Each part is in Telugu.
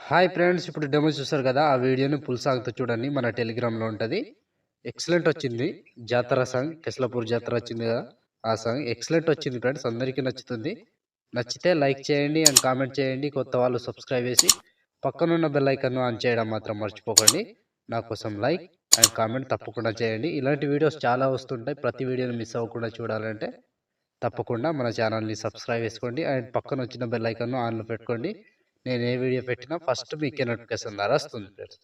హాయ్ ఫ్రెండ్స్, ఇప్పుడు డెమో చూసారు కదా, ఆ వీడియోని ఫుల్ సాంగ్తో చూడండి. మన టెలిగ్రామ్లో ఉంటుంది. ఎక్సలెంట్ వచ్చింది. జాతర సాంగ్, కెస్లాపూర్ జాతర వచ్చింది కదా, ఆ సాంగ్ ఎక్సలెంట్ వచ్చింది ఫ్రెండ్స్. అందరికీ నచ్చుతుంది. నచ్చితే లైక్ చేయండి అండ్ కామెంట్ చేయండి. కొత్త వాళ్ళు సబ్స్క్రైబ్ చేసి పక్కనున్న బెల్ ఐకాన్ను ఆన్ చేయడం మాత్రం మర్చిపోకండి. నా కోసం లైక్ అండ్ కామెంట్ తప్పకుండా చేయండి. ఇలాంటి వీడియోస్ చాలా వస్తుంటాయి. ప్రతి వీడియోని మిస్ అవ్వకుండా చూడాలంటే తప్పకుండా మన ఛానల్ని సబ్స్క్రైబ్ చేసుకోండి అండ్ పక్కన వచ్చిన బెల్ ఐకాన్ను ఆన్లో పెట్టుకోండి. నేను ఏ వీడియో పెట్టినా ఫస్ట్ మీకే నోటిఫికేషన్ ద్వారా వస్తుంది ఫ్రెండ్స్.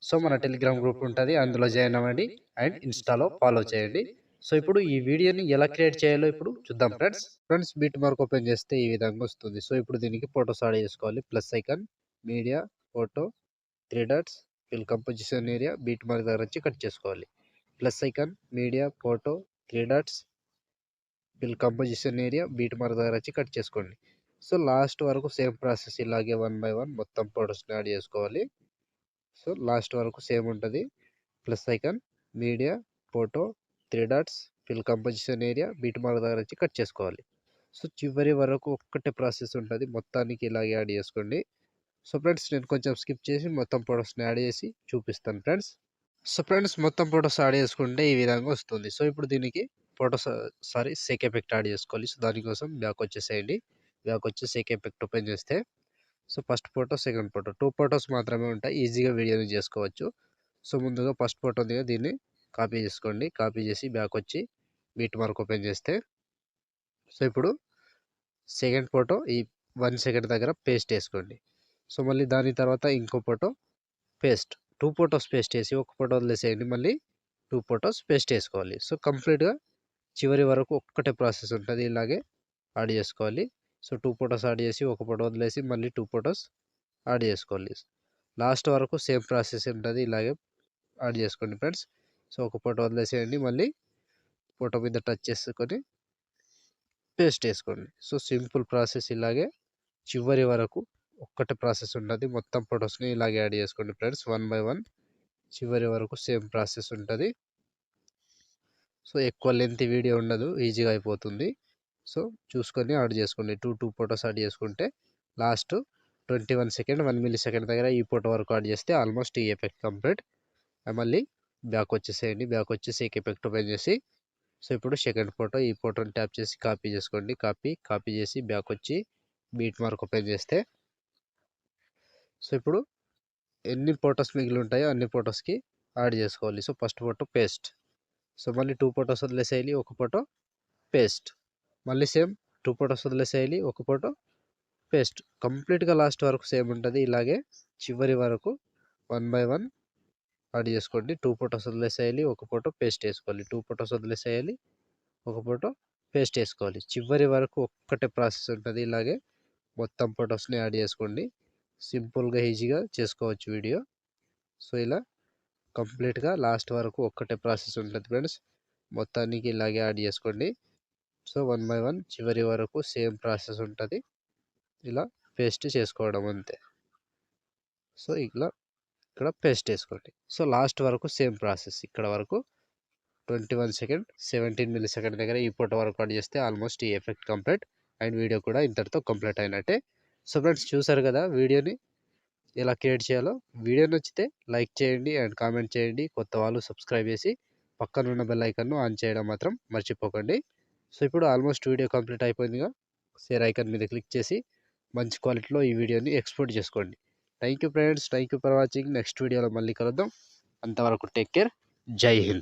సో మన టెలిగ్రామ్ గ్రూప్ ఉంటుంది, అందులో జాయిన్ అవ్వండి అండ్ ఇన్స్టాలో ఫాలో చేయండి. సో ఇప్పుడు ఈ వీడియోని ఎలా క్రియేట్ చేయాలో ఇప్పుడు చూద్దాం ఫ్రెండ్స్. బీట్ మార్క్ ఓపెన్ చేస్తే ఈ విధంగా వస్తుంది. సో ఇప్పుడు దీనికి ఫోటోస్ యాడ్ చేసుకోవాలి. Plus icon, media, photo, three dots, fill composition area, beat mark దగ్గర వచ్చి కట్ చేసుకోవాలి. Plus icon, media, photo, three dots, fill composition area, beat mark దగ్గర వచ్చి కట్ చేసుకోండి. సో లాస్ట్ వరకు సేమ్ ప్రాసెస్, ఇలాగే 1 బై 1 మొత్తం ఫొటోస్ని యాడ్ చేసుకోవాలి. సో లాస్ట్ వరకు సేమ్ ఉంటుంది. Plus icon, media, photo, three dots, fill composition area, beat mark దగ్గర వచ్చి కట్ చేసుకోవాలి. సో చివరి వరకు ఒక్కటే ప్రాసెస్ ఉంటుంది. మొత్తానికి ఇలాగే యాడ్ చేసుకోండి. సో ఫ్రెండ్స్, నేను కొంచెం స్కిప్ చేసి మొత్తం ఫొటోస్ని యాడ్ చేసి చూపిస్తాను ఫ్రెండ్స్. సో ఫ్రెండ్స్, మొత్తం ఫొటోస్ యాడ్ చేసుకుంటే ఈ విధంగా వస్తుంది. సో ఇప్పుడు దీనికి ఫొటోస్ సేక్ ఎఫెక్ట్ యాడ్ చేసుకోవాలి. సో దానికోసం బ్యాక్ వచ్చేసేయండి. బ్యాక్ వచ్చి సేక్ ఎఫెక్ట్ ఓపెన్ చేస్తే, so first photo, second photo, 2 photos మాత్రమే ఉంటాయి. ఈజీగా వీడియోని చేసుకోవచ్చు. సో ముందుగా ఫస్ట్ ఫోటో ఉంది కదా, దీన్ని కాపీ చేసుకోండి. కాపీ చేసి బ్యాక్ వచ్చి బీట్ మార్క్ ఓపెన్ చేస్తే, సో ఇప్పుడు సెకండ్ ఫోటో ఈ 1 సెకండ్ దగ్గర పేస్ట్ వేసుకోండి. సో మళ్ళీ దాని తర్వాత ఇంకో ఫోటో పేస్ట్, 2 ఫొటోస్ పేస్ట్ చేసి ఒక ఫోటో వదిలేసేయండి. మళ్ళీ 2 ఫొటోస్ పేస్ట్ చేసుకోవాలి. సో కంప్లీట్గా చివరి వరకు ఒక్కటే ప్రాసెస్ ఉంటుంది. ఇలాగే యాడ్ చేసుకోవాలి. సో 2 ఫొటోస్ యాడ్ చేసి ఒక ఫోటో వదిలేసి మళ్ళీ 2 ఫొటోస్ యాడ్ చేసుకోవాలి. లాస్ట్ వరకు సేమ్ ప్రాసెస్ ఉంటుంది. ఇలాగే యాడ్ చేసుకోండి ఫ్రెండ్స్. సో ఒక ఫోటో వదిలేసేయండి, మళ్ళీ ఫోటో మీద టచ్ చేసుకొని పేస్ట్ వేసుకోండి. So simple process. ఇలాగే చివరి వరకు ఒక్కటే ప్రాసెస్ ఉంటుంది. మొత్తం ఫొటోస్ని ఇలాగే యాడ్ చేసుకోండి ఫ్రెండ్స్, 1 బై 1 చివరి వరకు సేమ్ ప్రాసెస్ ఉంటుంది. సో ఎక్కువ లెంత్ వీడియో ఉండదు, ఈజీగా అయిపోతుంది. సో చూసుకొని యాడ్ చేసుకోండి. 2 ఫొటోస్ యాడ్ చేసుకుంటే లాస్ట్ 21 సెకండ్, 1 మిల్లీ సెకండ్ దగ్గర ఈ ఫోటో వరకు యాడ్ చేస్తే ఆల్మోస్ట్ ఈ ఎఫెక్ట్ కంప్లీట్. మళ్ళీ బ్యాక్ వచ్చేసేయండి. బ్యాక్ వచ్చి సేక్ ఎఫెక్ట్ ఓపెన్ చేసి, సో ఇప్పుడు సెకండ్ ఫోటో, ఈ ఫోటోని ట్యాప్ చేసి కాపీ చేసుకోండి. కాపీ చేసి బ్యాక్ వచ్చి బీట్ మార్క్ ఓపెన్ చేస్తే, సో ఇప్పుడు ఎన్ని ఫొటోస్ మిగిలి ఉంటాయో అన్ని ఫొటోస్కి యాడ్ చేసుకోవాలి. So first photo paste. So మళ్ళీ 2 ఫొటోస్ వదిలేసేయాలి, ఒక ఫోటో పేస్ట్. మళ్ళీ సేమ్ 2 ఫొటోస్ వదిలేసేయాలి, ఒక ఫోటో పేస్ట్. కంప్లీట్గా లాస్ట్ వరకు సేమ్ ఉంటుంది. ఇలాగే చివరి వరకు 1 బై 1 యాడ్ చేసుకోండి. 2 ఫొటోస్ వదిలేసేయాలి, ఒక ఫోటో పేస్ట్ వేసుకోవాలి. 2 ఫొటోస్ వదిలేసేయాలి, ఒక ఫోటో పేస్ట్ వేసుకోవాలి. చివరి వరకు ఒక్కటే ప్రాసెస్ ఉంటుంది. ఇలాగే మొత్తం ఫొటోస్ని యాడ్ చేసుకోండి. సింపుల్గా ఈజీగా చేసుకోవచ్చు వీడియో. సో ఇలా కంప్లీట్గా లాస్ట్ వరకు ఒక్కటే ప్రాసెస్ ఉంటుంది ఫ్రెండ్స్. మొత్తానికి ఇలాగే యాడ్ చేసుకోండి. సో 1 బై 1 చివరి వరకు సేమ్ ప్రాసెస్ ఉంటుంది. ఇలా పేస్ట్ చేసుకోవడం అంతే. సో ఇలా ఇక్కడ పేస్ట్ వేసుకోండి. సో లాస్ట్ వరకు సేమ్ ప్రాసెస్. ఇక్కడ వరకు 21 సెకండ్, 17 మిల్లీ సెకండ్ దగ్గర ఈ ఫోటో వరకు యాడ్ చేస్తే ఆల్మోస్ట్ ఈ ఎఫెక్ట్ కంప్లీట్ అండ్ వీడియో కూడా ఇంతటితో కంప్లీట్ అయినట్టే. సో ఫ్రెండ్స్, చూసారు కదా వీడియోని ఎలా క్రియేట్ చేయాలో. వీడియో నచ్చితే లైక్ చేయండి అండ్ కామెంట్ చేయండి. కొత్త వాళ్ళు సబ్స్క్రైబ్ చేసి పక్కనున్న బెల్ ఐకాన్ను ఆన్ చేయడం మాత్రం మర్చిపోకండి. సో ఇప్పుడు ఆల్మోస్ట్ వీడియో కంప్లీట్ అయిపోయిందిగా, షేర్ ఐకాన్ మీద క్లిక్ చేసి మంచి క్వాలిటీలో ఈ వీడియోని ఎక్స్పోర్ట్ చేసుకోండి. Thank you friends, thank you for watching. Next వీడియోలో మళ్ళీ కలుద్దాం. అంతవరకు టేక్ కేర్. జై హింద్.